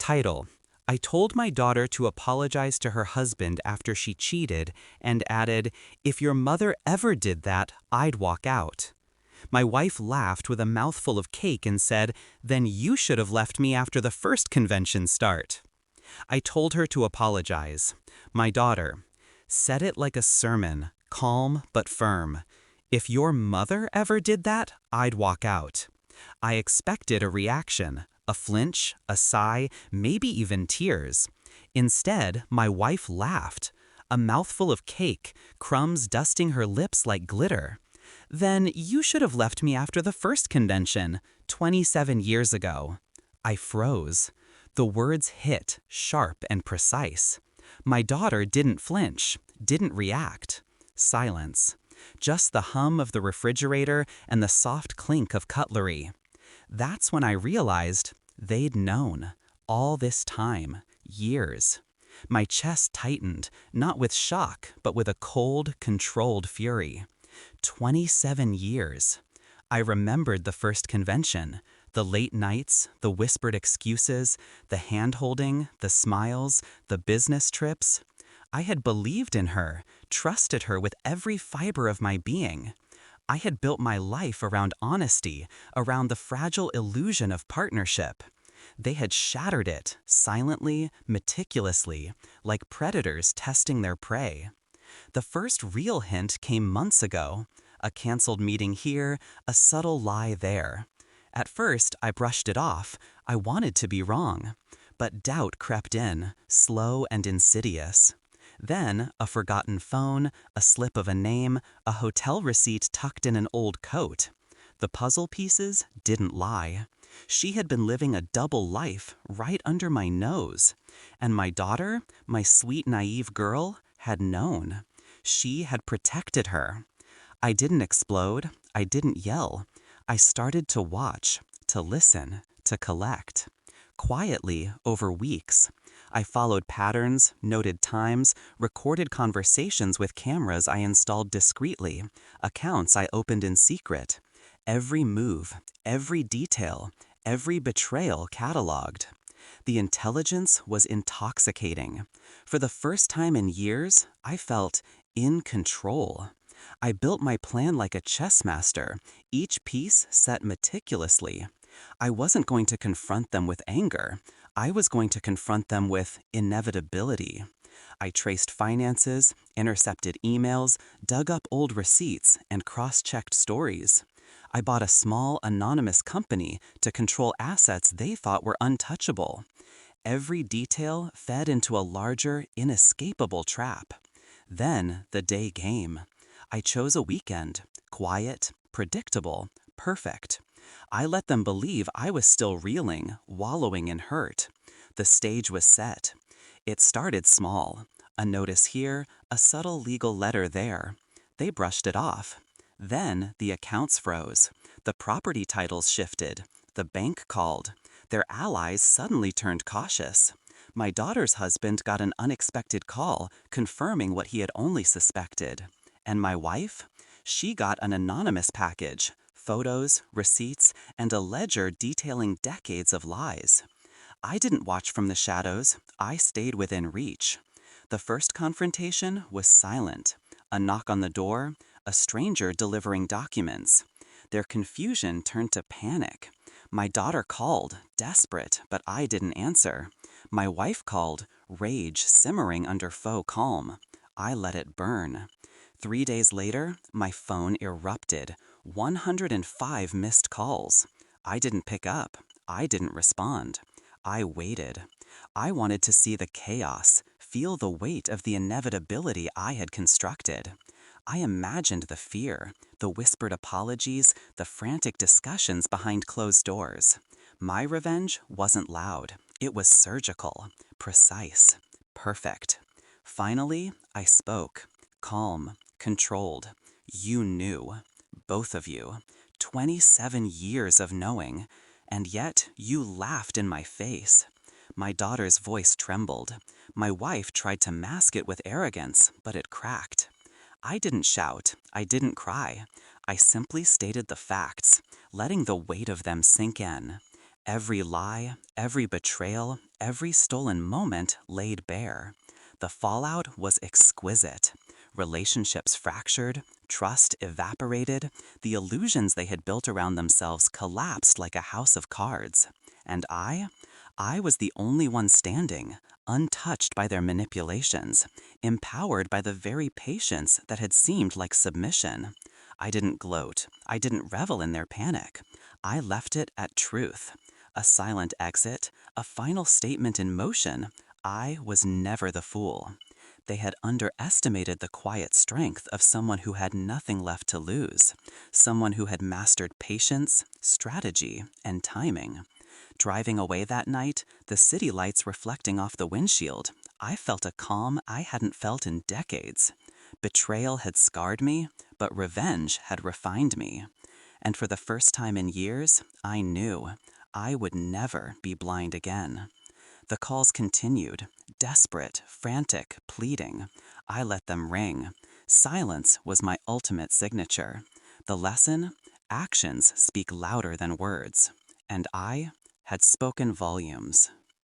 Title: I told my daughter to apologize to her husband after she cheated and added, "If your mother ever did that, I'd walk out." My wife laughed with a mouthful of cake and said, "Then you should have left me after the first convention start." I told her to apologize. My daughter said it like a sermon, calm but firm. "If your mother ever did that, I'd walk out." I expected a reaction, a flinch, a sigh, maybe even tears. Instead, my wife laughed, a mouthful of cake, crumbs dusting her lips like glitter. "Then you should have left me after the first convention, 27 years ago." I froze. The words hit, sharp and precise. My daughter didn't flinch, didn't react. Silence. Just the hum of the refrigerator and the soft clink of cutlery. That's when I realized they'd known. All this time. Years. My chest tightened, not with shock, but with a cold, controlled fury. 27 years. I remembered the first convention. The late nights, the whispered excuses, the hand-holding, the smiles, the business trips. I had believed in her, trusted her with every fiber of my being. I had built my life around honesty, around the fragile illusion of partnership. They had shattered it, silently, meticulously, like predators testing their prey. The first real hint came months ago. A canceled meeting here, a subtle lie there. At first, I brushed it off. I wanted to be wrong. But doubt crept in, slow and insidious. Then, a forgotten phone, a slip of a name, a hotel receipt tucked in an old coat. The puzzle pieces didn't lie. She had been living a double life right under my nose. And my daughter, my sweet naive girl, had known. She had protected her. I didn't explode. I didn't yell. I started to watch, to listen, to collect. Quietly, over weeks. I followed patterns, noted times, recorded conversations with cameras I installed discreetly, accounts I opened in secret. Every move, every detail, every betrayal cataloged. The intelligence was intoxicating. For the first time in years, I felt in control. I built my plan like a chess master, each piece set meticulously. I wasn't going to confront them with anger. I was going to confront them with inevitability. I traced finances, intercepted emails, dug up old receipts, and cross-checked stories. I bought a small, anonymous company to control assets they thought were untouchable. Every detail fed into a larger, inescapable trap. Then the day came. I chose a weekend, quiet, predictable, perfect. I let them believe I was still reeling, wallowing in hurt. The stage was set. It started small. A notice here, a subtle legal letter there. They brushed it off. Then the accounts froze. The property titles shifted. The bank called. Their allies suddenly turned cautious. My daughter's husband got an unexpected call confirming what he had only suspected. And my wife? She got an anonymous package, photos, receipts, and a ledger detailing decades of lies. I didn't watch from the shadows. I stayed within reach. The first confrontation was silent. A knock on the door, a stranger delivering documents. Their confusion turned to panic. My daughter called, desperate, but I didn't answer. My wife called, rage simmering under faux calm. I let it burn. 3 days later, my phone erupted. 105 missed calls. I didn't pick up. I didn't respond. I waited. I wanted to see the chaos, feel the weight of the inevitability I had constructed. I imagined the fear, the whispered apologies, the frantic discussions behind closed doors. My revenge wasn't loud. It was surgical, precise, perfect. Finally, I spoke. Calm, controlled. You knew. Both of you. 27 years of knowing. And yet, you laughed in my face. My daughter's voice trembled. My wife tried to mask it with arrogance, but it cracked. I didn't shout. I didn't cry. I simply stated the facts, letting the weight of them sink in. Every lie, every betrayal, every stolen moment laid bare. The fallout was exquisite. Relationships fractured, trust evaporated, the illusions they had built around themselves collapsed like a house of cards. And I was the only one standing, untouched by their manipulations, empowered by the very patience that had seemed like submission. I didn't gloat, I didn't revel in their panic. I left it at truth. A silent exit, a final statement in motion. I was never the fool. They had underestimated the quiet strength of someone who had nothing left to lose, someone who had mastered patience, strategy, and timing. Driving away that night, the city lights reflecting off the windshield, I felt a calm I hadn't felt in decades. Betrayal had scarred me, but revenge had refined me. And for the first time in years, I knew I would never be blind again. The calls continued, desperate, frantic, pleading. I let them ring. Silence was my ultimate signature. The lesson? Actions speak louder than words. And I had spoken volumes.